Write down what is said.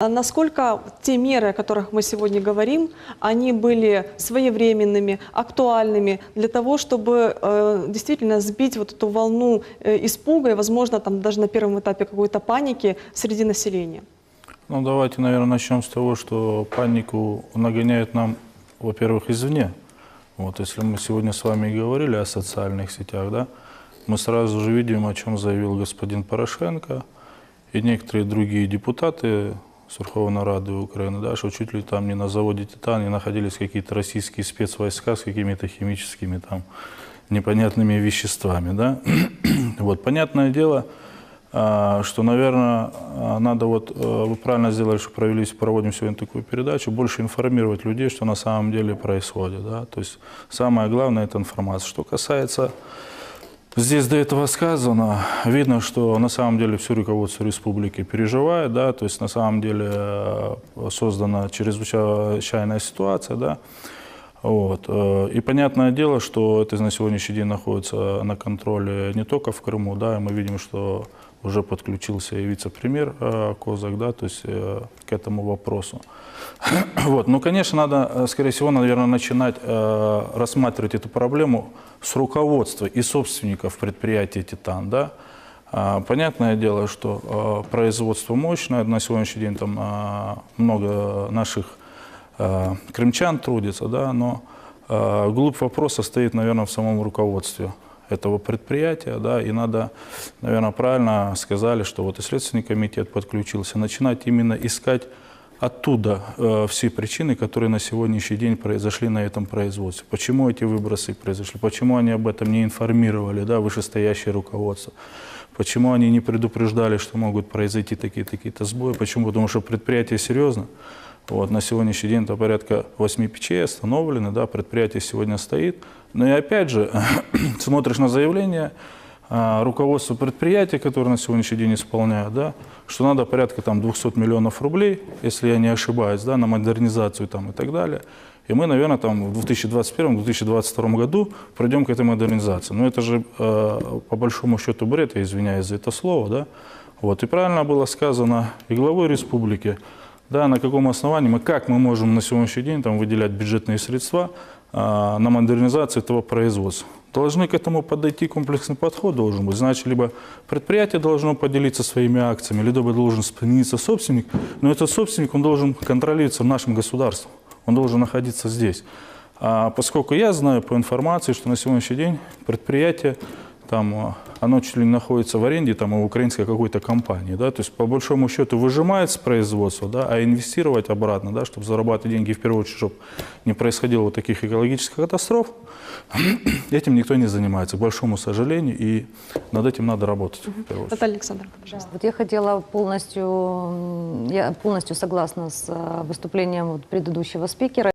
А насколько те меры, о которых мы сегодня говорим, они были своевременными, актуальными для того, чтобы действительно сбить вот эту волну испуга и, возможно, там даже на первом этапе какой-то паники среди населения? Ну, давайте, наверное, начнем с того, что панику нагоняют нам, во-первых, извне. Вот, если мы сегодня с вами и говорили о социальных сетях, да, мы сразу же видим, о чем заявил господин Порошенко и некоторые другие депутаты с Верховной Рады Украины, да, что чуть ли там не на заводе «Титан» не находились какие-то российские спецвойска с какими-то химическими там непонятными веществами, да. Вот, понятное дело, что, наверное, надо, вот вы правильно сделали, что проводим сегодня такую передачу, больше информировать людей, что на самом деле происходит, да. То есть самое главное – это информация. Что касается, здесь до этого сказано, видно, что на самом деле все руководство республики переживает, да, то есть на самом деле создана чрезвычайная ситуация, да. Вот. И понятное дело, что это на сегодняшний день находится на контроле не только в Крыму, да, и мы видим, что уже подключился и вице-премьер Козак, да, то есть к этому вопросу. Вот. Ну, конечно, надо, скорее всего, наверное, начинать рассматривать эту проблему с руководства и собственников предприятия «Титан», да. Понятное дело, что производство мощное, на сегодняшний день там много наших крымчан трудится, да, но глубь вопроса стоит, наверное, в самом руководстве этого предприятия, да, и надо, наверное, правильно сказали, что вот и Следственный комитет подключился, начинать именно искать оттуда все причины, которые на сегодняшний день произошли на этом производстве. Почему эти выбросы произошли, почему они об этом не информировали, да, вышестоящее руководство, почему они не предупреждали, что могут произойти такие-то сбои, почему, потому что предприятие серьезно. Вот, на сегодняшний день это порядка 8 печей остановлены, да, предприятие сегодня стоит. Но и опять же, смотришь на заявление руководства предприятия, которое на сегодняшний день исполняет, да, что надо порядка там 200 миллионов рублей, если я не ошибаюсь, да, на модернизацию там, и так далее. И мы, наверное, там в 2021-2022 году пройдем к этой модернизации. Но это же по большому счету бред, я извиняюсь за это слово, да. Вот, и правильно было сказано и главой республики, да, на каком основании как мы можем на сегодняшний день там выделять бюджетные средства на модернизацию этого производства. Должны к этому подойти, комплексный подход должен быть. Значит, либо предприятие должно поделиться своими акциями, либо должен смениться собственник, но этот собственник, он должен контролироваться нашим государством, он должен находиться здесь. Поскольку я знаю по информации, что на сегодняшний день предприятие, там, оно чуть ли не находится в аренде там, у украинской какой-то компании, да, то есть по большому счету выжимает с производства, да, а инвестировать обратно, да, чтобы зарабатывать деньги, в первую очередь, чтобы не происходило вот таких экологических катастроф, этим никто не занимается, к большому сожалению, и над этим надо работать. Наталья Александровна, пожалуйста. Вот я хотела полностью согласна с выступлением предыдущего спикера.